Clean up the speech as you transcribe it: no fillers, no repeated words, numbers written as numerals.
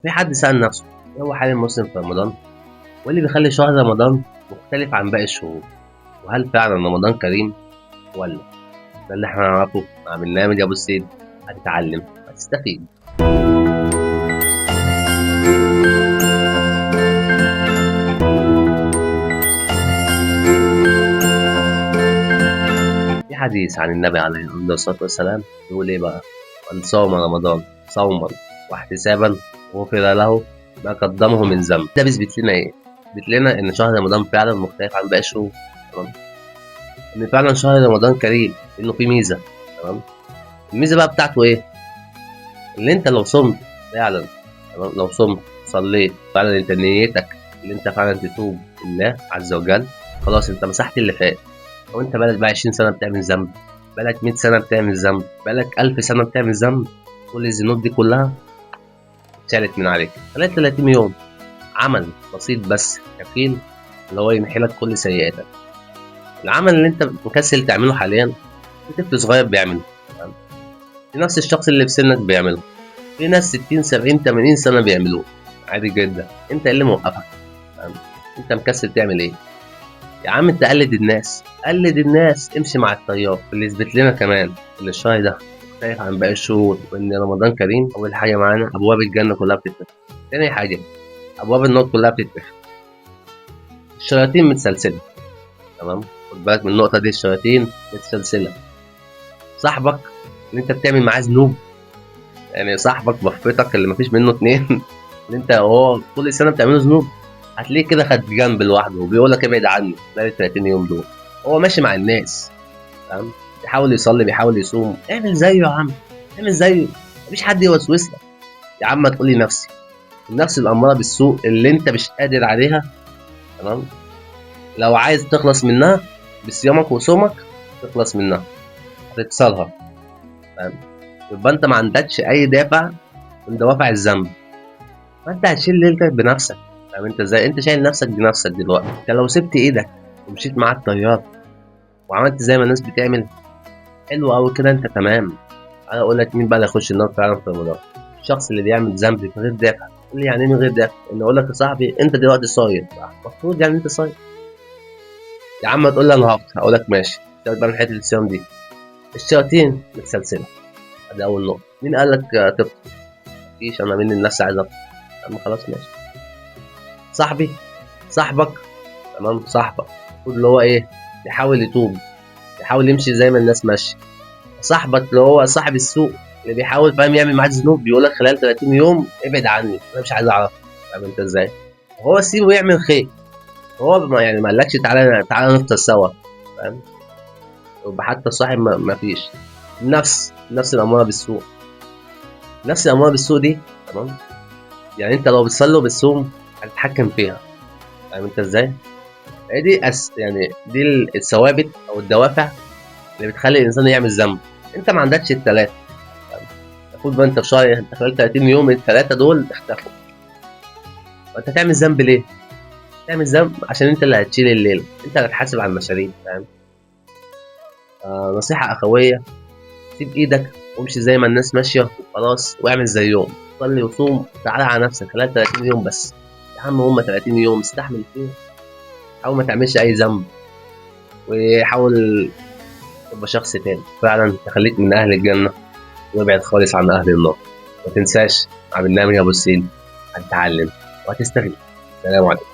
في حد سأل نفسه إيه هو حال المسلم في رمضان؟ وإيه اللي بيخلي شهر رمضان مختلف عن باقي الشهور؟ وهل فعلا رمضان كريم ولا؟ ده اللي احنا نعرفه مع برنامج أبو السيد. هتتعلم هتستفيد. في حديث عن النبي عليه الصلاة والسلام يقول إيه بقى؟ من صام رمضان صوما واحتسابا غفر له ما قدمه من ذنب. ده بيثبت لنا إيه؟ بيثبت لنا إن شهر رمضان فعلا مختلف عن باقي الشهور. تمام؟ إن فعلا شهر رمضان كريم، إنه فيه ميزة. تمام؟ الميزة بقى بتاعته إيه؟ اللي أنت لو صمت فعلا، تمام؟ لو صمت صليت فعلا أنت نيتك اللي أنت فعلا تتوب لله عز وجل، خلاص أنت مسحت اللي فات. لو أنت بقالك بقى 20 سنة بتعمل ذنب، بقالك 100 سنة بتعمل ذنب، بقالك 1000 سنة بتعمل ذنب، كل الذنوب دي كلها اتشالت من عليك خلال 30 يوم. عمل بسيط بس كفيل اللي هو يمحي لك كل سيئاتك. العمل اللي أنت مكسل تعمله حاليا في طفل صغير بيعمله، تمام؟ في نفس الشخص اللي في سنك بيعمله، في ناس 60 70 80 سنة بيعملوه عادي جدا. أنت إيه اللي موقفك؟ تمام؟ أنت مكسل تعمل إيه؟ يا عم أنت قلد الناس، قلد الناس، امشي مع التيار. اللي يثبت لنا كمان إن الشهر ده مختلف عن باقي الشهور وإن رمضان كريم، أول حاجة معانا أبواب الجنة كلها بتتفتح. تاني حاجة أبواب النار كلها بتتفتح. الشياطين متسلسلة، تمام؟ خد بالك من النقطة دي، الشياطين متسلسلة. صاحبك اللي أنت بتعمل معاه ذنوب، يعني صاحبك بفتك اللي مفيش منه اتنين اللي أنت هو كل سنة بتعمله ذنوب، هتلاقيه كده خد جنب لوحده وبيقول لك ابعد عني خلال ال 30 يوم دول. هو ماشي مع الناس، تمام؟ بيحاول يصلي، بيحاول يصوم، اعمل زيه يا عم، اعمل زيه. مفيش حد يوسوس لك. يا عم ما تقولي نفسي، النفس الأمارة بالسوء اللي أنت مش قادر عليها، تمام؟ لو عايز تخلص منها بصيامك وصومك تخلص منها، هتكسرها، تمام؟ يبقى أنت ما عندكش أي دافع من دوافع الذنب، فأنت هتشيل ليلتك بنفسك. فاهم أنت إزاي؟ أنت شايل نفسك بنفسك دلوقتي. أنت لو سبت إيدك ومشيت مع التيار وعملت زي ما الناس بتعمل، حلو أوي كده، أنت تمام. أنا أقول لك مين بقى اللي هيخش النار فعلا في رمضان؟ الشخص اللي بيعمل ذنب من غير دافع. تقول لي يعني إيه من غير دافع؟ إن أقول لك يا صاحبي أنت دلوقتي صايم، المفروض يعني أنت صايم. يا عم تقول لي أنا هفطر، هقول لك ماشي. سيبك بقى من حتة الصيام دي. الشياطين متسلسلة، ادي اول نقطة. مين قال لك تفطر؟ مفيش، انا مني النفس عايز افطر. اما خلاص ماشي. صاحبي، صاحبك، تمام؟ صاحبك المفروض اللي هو ايه؟ يحاول يتوب، يحاول يمشي زي ما الناس ماشية. صاحبك اللي هو صاحب السوق اللي بيحاول، فاهم، يعمل معاك ذنوب، بيقول لك خلال 30 يوم ابعد عني، انا مش عايز اعرف. فاهم انت ازاي؟ هو سيبه يعمل خير، هو يعني ما قالكش تعالى تعالى نفطر سوا، فاهم؟ يبقى حتى الصاحب ما فيش. النفس الاماره بالسوء، نفس الاماره بالسوء دي، تمام؟ يعني انت لو بتصلي وبتصوم هتتحكم فيها. فاهم انت ازاي؟ هي دي يعني دي الثوابت او الدوافع اللي بتخلي الانسان يعمل ذنب. انت ما عندكش الثلاثه. المفروض بقى انت في شهر، انت خلال 30 يوم الثلاثه دول اختفوا. وانت تعمل ذنب ليه؟ تعمل ذنب عشان انت اللي هتشيل الليله، انت اللي هتحاسب على المشاريع، فاهم؟ نصيحه اخويه، سيب ايدك وامشي زي ما الناس ماشيه وخلاص، واعمل زيهم. صلي وصوم، تعالى على نفسك خلال 30 يوم بس. يا عم هم 30 يوم استحمل فيهم. حاول ما تعملش اي ذنب، وحاول تبقى شخص تاني فعلا تخليك من اهل الجنه، وابعد خالص عن اهل النار. ما تنساش مع برنامج ابو السين هتتعلم وهتستفيد. سلام عليكم.